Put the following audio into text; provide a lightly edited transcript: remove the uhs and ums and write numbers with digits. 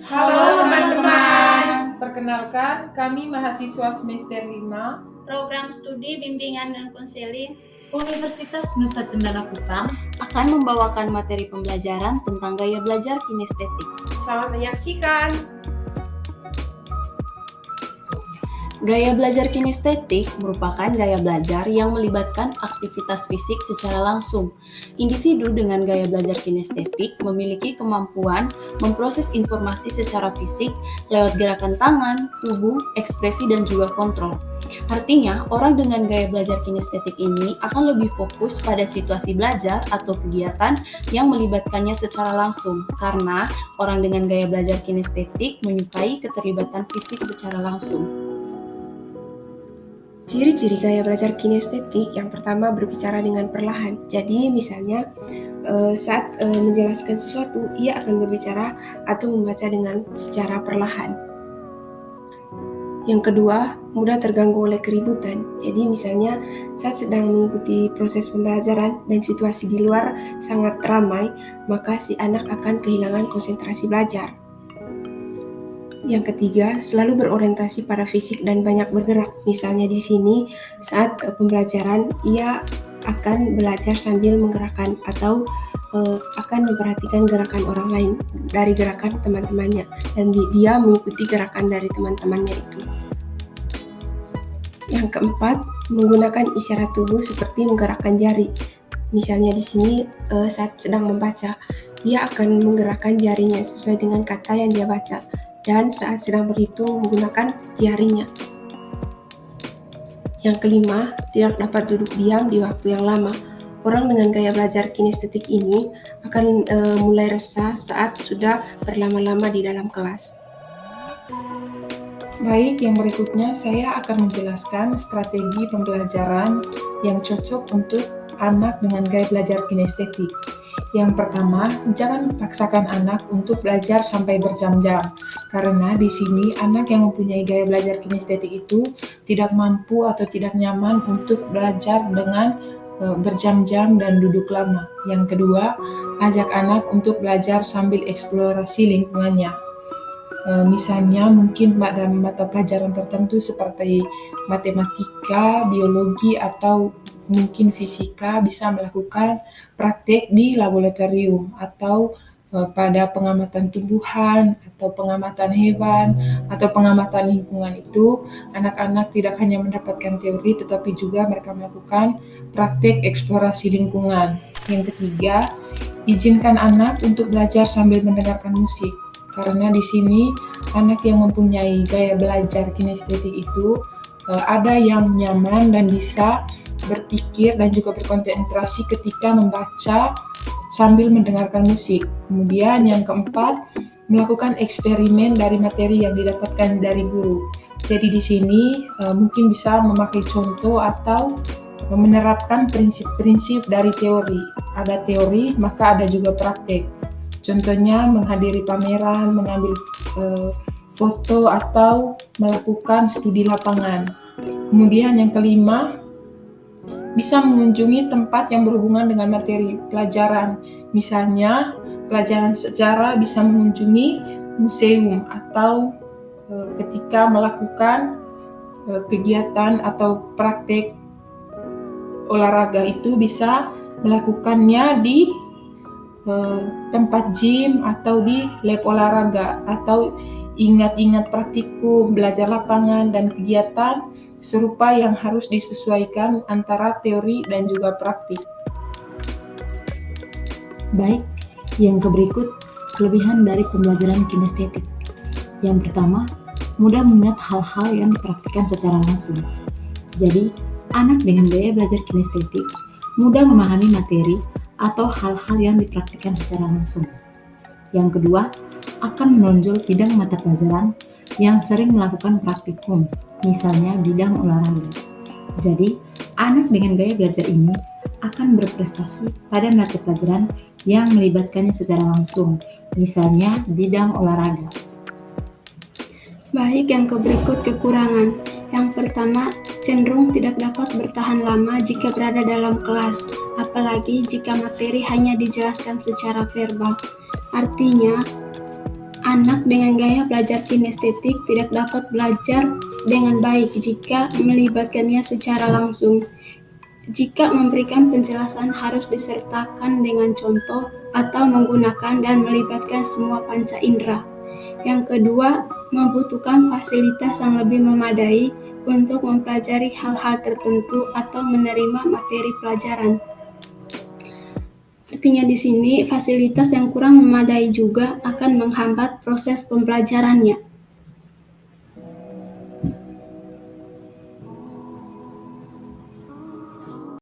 Halo teman-teman. Perkenalkan, kami mahasiswa semester 5 Program Studi Bimbingan dan Konseling Universitas Nusa Cendana Kupang akan membawakan materi pembelajaran tentang gaya belajar kinestetik. Selamat menyaksikan. Gaya belajar kinestetik merupakan gaya belajar yang melibatkan aktivitas fisik secara langsung. Individu dengan gaya belajar kinestetik memiliki kemampuan memproses informasi secara fisik lewat gerakan tangan, tubuh, ekspresi, dan juga kontrol. Artinya, orang dengan gaya belajar kinestetik ini akan lebih fokus pada situasi belajar atau kegiatan yang melibatkannya secara langsung, karena orang dengan gaya belajar kinestetik menyukai keterlibatan fisik secara langsung. Ciri-ciri gaya belajar kinestetik yang pertama berbicara dengan perlahan. Jadi misalnya saat menjelaskan sesuatu, ia akan berbicara atau membaca dengan secara perlahan. Yang kedua, mudah terganggu oleh keributan. Jadi misalnya saat sedang mengikuti proses pembelajaran dan situasi di luar sangat ramai, maka si anak akan kehilangan konsentrasi belajar. Yang ketiga, selalu berorientasi pada fisik dan banyak bergerak. Misalnya di sini, saat pembelajaran, ia akan belajar sambil menggerakkan atau akan memperhatikan gerakan orang lain dari gerakan teman-temannya, dan dia mengikuti gerakan dari teman-temannya itu. Yang keempat, menggunakan isyarat tubuh seperti menggerakkan jari. Misalnya di sini, saat sedang membaca, dia akan menggerakkan jarinya sesuai dengan kata yang dia baca. Dan saat sedang berhitung menggunakan jarinya. Yang kelima, tidak dapat duduk diam di waktu yang lama. Orang dengan gaya belajar kinestetik ini akan mulai resah saat sudah berlama-lama di dalam kelas. Baik, yang berikutnya saya akan menjelaskan strategi pembelajaran yang cocok untuk anak dengan gaya belajar kinestetik. Yang pertama, jangan paksakan anak untuk belajar sampai berjam-jam, karena di sini anak yang mempunyai gaya belajar kinestetik itu tidak mampu atau tidak nyaman untuk belajar dengan berjam-jam dan duduk lama. Yang kedua, ajak anak untuk belajar sambil eksplorasi lingkungannya. Misalnya mungkin dalam mata pelajaran tertentu seperti matematika, biologi, atau mungkin fisika bisa melakukan praktek di laboratorium atau pada pengamatan tumbuhan atau pengamatan hewan atau pengamatan lingkungan itu, anak-anak tidak hanya mendapatkan teori tetapi juga mereka melakukan praktek eksplorasi lingkungan. Yang ketiga, izinkan anak untuk belajar sambil mendengarkan musik, karena di sini anak yang mempunyai gaya belajar kinestetik itu ada yang nyaman dan bisa berpikir dan juga berkonsentrasi ketika membaca sambil mendengarkan musik. Kemudian yang keempat, melakukan eksperimen dari materi yang didapatkan dari guru. Jadi di sini mungkin bisa memakai contoh atau menerapkan prinsip-prinsip dari teori. Ada teori, maka ada juga praktek. Contohnya menghadiri pameran, mengambil foto, atau melakukan studi lapangan. Kemudian yang kelima, bisa mengunjungi tempat yang berhubungan dengan materi pelajaran. Misalnya, pelajaran sejarah bisa mengunjungi museum atau ketika melakukan kegiatan atau praktek olahraga itu bisa melakukannya di tempat gym atau di lab olahraga, atau ingat-ingat praktikum, belajar lapangan, dan kegiatan serupa yang harus disesuaikan antara teori dan juga praktik. Baik, yang berikut kelebihan dari pembelajaran kinestetik. Yang pertama, mudah mengingat hal-hal yang dipraktikkan secara langsung. Jadi, anak dengan gaya belajar kinestetik mudah memahami materi atau hal-hal yang dipraktikkan secara langsung. Yang kedua, akan menonjol bidang mata pelajaran yang sering melakukan praktikum, misalnya bidang olahraga. Jadi, anak dengan gaya belajar ini akan berprestasi pada mata pelajaran yang melibatkannya secara langsung, misalnya bidang olahraga. Baik, yang berikut kekurangan. Yang pertama, cenderung tidak dapat bertahan lama jika berada dalam kelas, apalagi jika materi hanya dijelaskan secara verbal. Artinya, Anak dengan gaya belajar kinestetik tidak dapat belajar dengan baik jika melibatkannya secara langsung. Jika memberikan penjelasan harus disertakan dengan contoh atau menggunakan dan melibatkan semua panca indera. Yang kedua, membutuhkan fasilitas yang lebih memadai untuk mempelajari hal-hal tertentu atau menerima materi pelajaran. Artinya di sini fasilitas yang kurang memadai juga akan menghambat proses pembelajarannya.